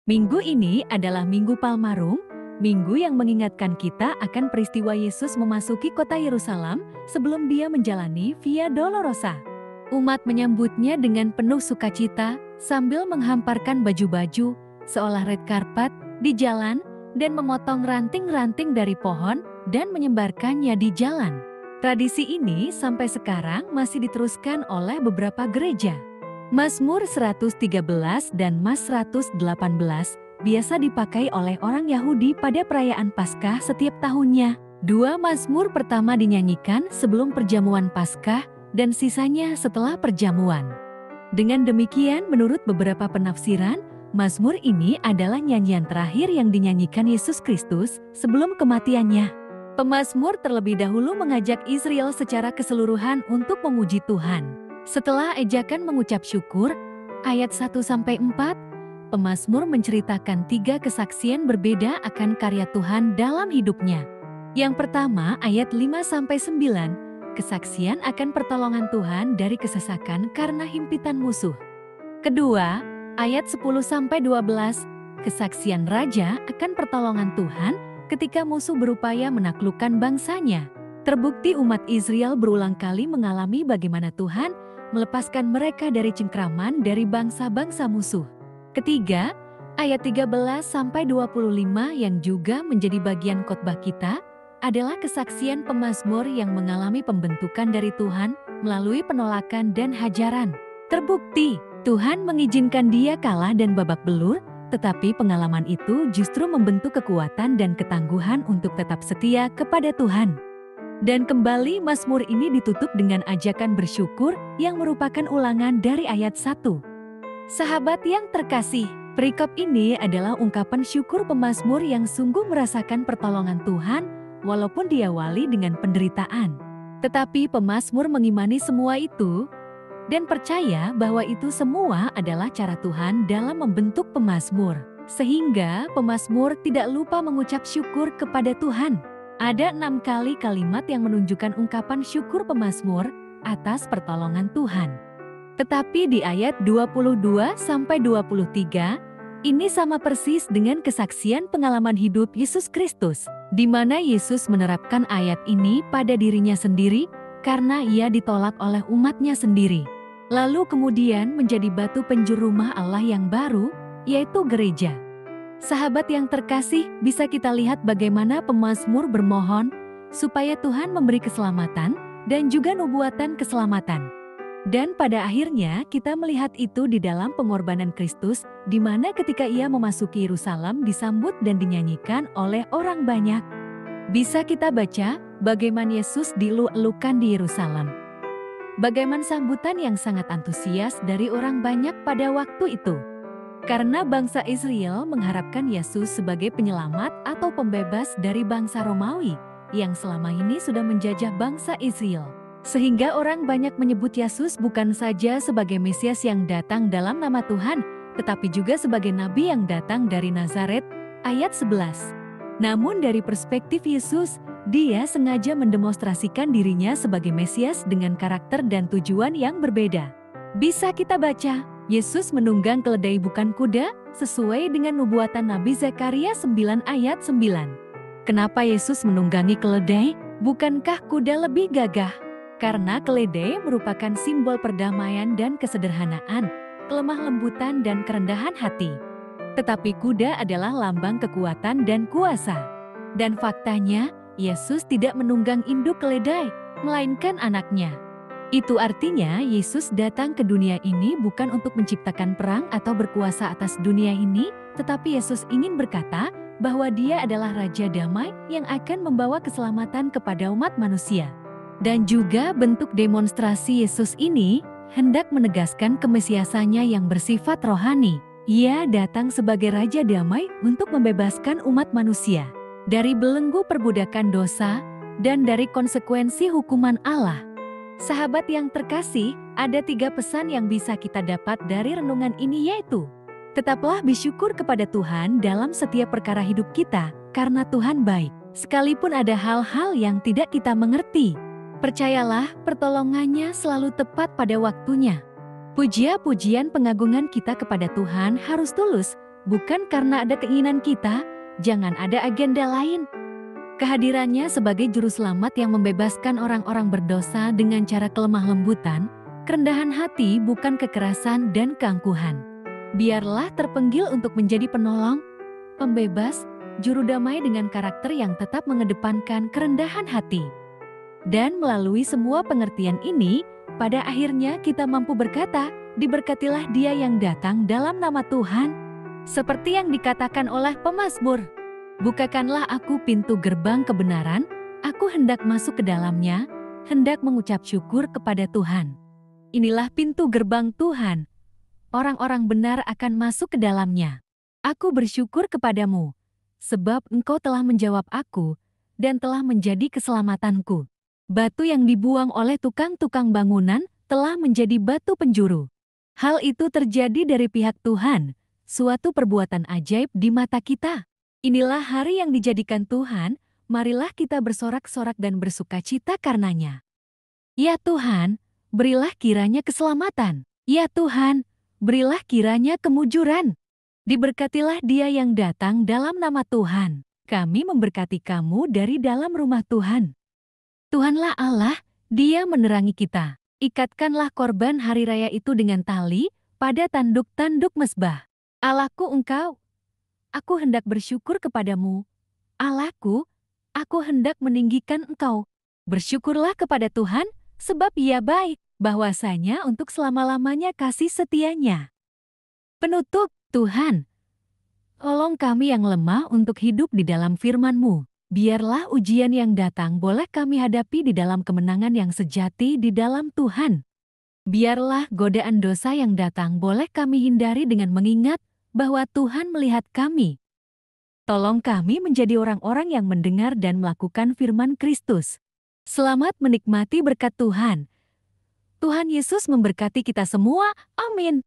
Minggu ini adalah Minggu Palmarum, minggu yang mengingatkan kita akan peristiwa Yesus memasuki kota Yerusalem sebelum dia menjalani Via Dolorosa. Umat menyambutnya dengan penuh sukacita sambil menghamparkan baju-baju seolah red carpet di jalan dan memotong ranting-ranting dari pohon dan menyebarkannya di jalan. Tradisi ini sampai sekarang masih diteruskan oleh beberapa gereja. Mazmur 113 dan Mas 118 biasa dipakai oleh orang Yahudi pada perayaan Paskah setiap tahunnya. Dua Mazmur pertama dinyanyikan sebelum perjamuan Paskah dan sisanya setelah perjamuan. Dengan demikian, menurut beberapa penafsiran, Mazmur ini adalah nyanyian terakhir yang dinyanyikan Yesus Kristus sebelum kematiannya. Pemazmur terlebih dahulu mengajak Israel secara keseluruhan untuk memuji Tuhan. Setelah ejakan mengucap syukur, ayat 1-4, pemazmur menceritakan 3 kesaksian berbeda akan karya Tuhan dalam hidupnya. Yang pertama, ayat 5-9, kesaksian akan pertolongan Tuhan dari kesesakan karena himpitan musuh. Kedua, ayat 10-12, kesaksian raja akan pertolongan Tuhan ketika musuh berupaya menaklukkan bangsanya. Terbukti umat Israel berulang kali mengalami bagaimana Tuhan melepaskan mereka dari cengkraman dari bangsa-bangsa musuh. Ketiga, ayat 13-25 yang juga menjadi bagian khotbah kita adalah kesaksian pemazmur yang mengalami pembentukan dari Tuhan melalui penolakan dan hajaran. Terbukti, Tuhan mengizinkan dia kalah dan babak belur, tetapi pengalaman itu justru membentuk kekuatan dan ketangguhan untuk tetap setia kepada Tuhan. Dan kembali Mazmur ini ditutup dengan ajakan bersyukur yang merupakan ulangan dari ayat 1. Sahabat yang terkasih, perikop ini adalah ungkapan syukur pemazmur yang sungguh merasakan pertolongan Tuhan walaupun diawali dengan penderitaan. Tetapi pemazmur mengimani semua itu dan percaya bahwa itu semua adalah cara Tuhan dalam membentuk pemazmur. Sehingga pemazmur tidak lupa mengucap syukur kepada Tuhan. Ada 6 kali kalimat yang menunjukkan ungkapan syukur pemazmur atas pertolongan Tuhan. Tetapi di ayat 22-23, ini sama persis dengan kesaksian pengalaman hidup Yesus Kristus, di mana Yesus menerapkan ayat ini pada dirinya sendiri karena ia ditolak oleh umatnya sendiri. Lalu kemudian menjadi batu penjuru rumah Allah yang baru, yaitu gereja. Sahabat yang terkasih, bisa kita lihat bagaimana pemazmur bermohon supaya Tuhan memberi keselamatan dan juga nubuatan keselamatan. Dan pada akhirnya kita melihat itu di dalam pengorbanan Kristus, di mana ketika ia memasuki Yerusalem disambut dan dinyanyikan oleh orang banyak. Bisa kita baca bagaimana Yesus dieluk-elukan di Yerusalem. Bagaimana sambutan yang sangat antusias dari orang banyak pada waktu itu. Karena bangsa Israel mengharapkan Yesus sebagai penyelamat atau pembebas dari bangsa Romawi yang selama ini sudah menjajah bangsa Israel. Sehingga orang banyak menyebut Yesus bukan saja sebagai Mesias yang datang dalam nama Tuhan, tetapi juga sebagai Nabi yang datang dari Nazaret, ayat 11. Namun dari perspektif Yesus, dia sengaja mendemonstrasikan dirinya sebagai Mesias dengan karakter dan tujuan yang berbeda. Bisa kita baca, Yesus menunggang keledai bukan kuda, sesuai dengan nubuatan Nabi Zekaria 9 ayat 9. Kenapa Yesus menunggangi keledai? Bukankah kuda lebih gagah? Karena keledai merupakan simbol perdamaian dan kesederhanaan, kelemah lembutan dan kerendahan hati. Tetapi kuda adalah lambang kekuatan dan kuasa. Dan faktanya, Yesus tidak menunggang induk keledai, melainkan anaknya. Itu artinya Yesus datang ke dunia ini bukan untuk menciptakan perang atau berkuasa atas dunia ini, tetapi Yesus ingin berkata bahwa dia adalah Raja Damai yang akan membawa keselamatan kepada umat manusia. Dan juga bentuk demonstrasi Yesus ini hendak menegaskan kemesiasannya yang bersifat rohani. Ia datang sebagai Raja Damai untuk membebaskan umat manusia dari belenggu perbudakan dosa dan dari konsekuensi hukuman Allah. Sahabat yang terkasih, ada 3 pesan yang bisa kita dapat dari renungan ini, yaitu tetaplah bersyukur kepada Tuhan dalam setiap perkara hidup kita, karena Tuhan baik. Sekalipun ada hal-hal yang tidak kita mengerti, percayalah pertolongannya selalu tepat pada waktunya. Puja-pujian pengagungan kita kepada Tuhan harus tulus, bukan karena ada keinginan kita, jangan ada agenda lain. Kehadirannya sebagai juru selamat yang membebaskan orang-orang berdosa dengan cara kelemah lembutan, kerendahan hati bukan kekerasan dan keangkuhan. Biarlah terpanggil untuk menjadi penolong, pembebas, juru damai dengan karakter yang tetap mengedepankan kerendahan hati. Dan melalui semua pengertian ini, pada akhirnya kita mampu berkata, diberkatilah dia yang datang dalam nama Tuhan. Seperti yang dikatakan oleh pemazmur, bukakanlah aku pintu gerbang kebenaran, aku hendak masuk ke dalamnya, hendak mengucap syukur kepada Tuhan. Inilah pintu gerbang Tuhan. Orang-orang benar akan masuk ke dalamnya. Aku bersyukur kepadamu, sebab engkau telah menjawab aku, dan telah menjadi keselamatanku. Batu yang dibuang oleh tukang-tukang bangunan telah menjadi batu penjuru. Hal itu terjadi dari pihak Tuhan, suatu perbuatan ajaib di mata kita. Inilah hari yang dijadikan Tuhan, marilah kita bersorak-sorak dan bersukacita karenanya. Ya Tuhan, berilah kiranya keselamatan. Ya Tuhan, berilah kiranya kemujuran. Diberkatilah dia yang datang dalam nama Tuhan. Kami memberkati kamu dari dalam rumah Tuhan. Tuhanlah Allah, Dia menerangi kita. Ikatkanlah korban hari raya itu dengan tali pada tanduk-tanduk mezbah. Allahku engkau, aku hendak bersyukur kepadamu. Allahku, aku hendak meninggikan engkau. Bersyukurlah kepada Tuhan, sebab Ia baik, bahwasanya untuk selama-lamanya kasih setianya. Penutup, Tuhan, tolong kami yang lemah untuk hidup di dalam firman-Mu. Biarlah ujian yang datang boleh kami hadapi di dalam kemenangan yang sejati di dalam Tuhan. Biarlah godaan dosa yang datang boleh kami hindari dengan mengingat bahwa Tuhan melihat kami. Tolong kami menjadi orang-orang yang mendengar dan melakukan firman Kristus. Selamat menikmati berkat Tuhan. Tuhan Yesus memberkati kita semua. Amin.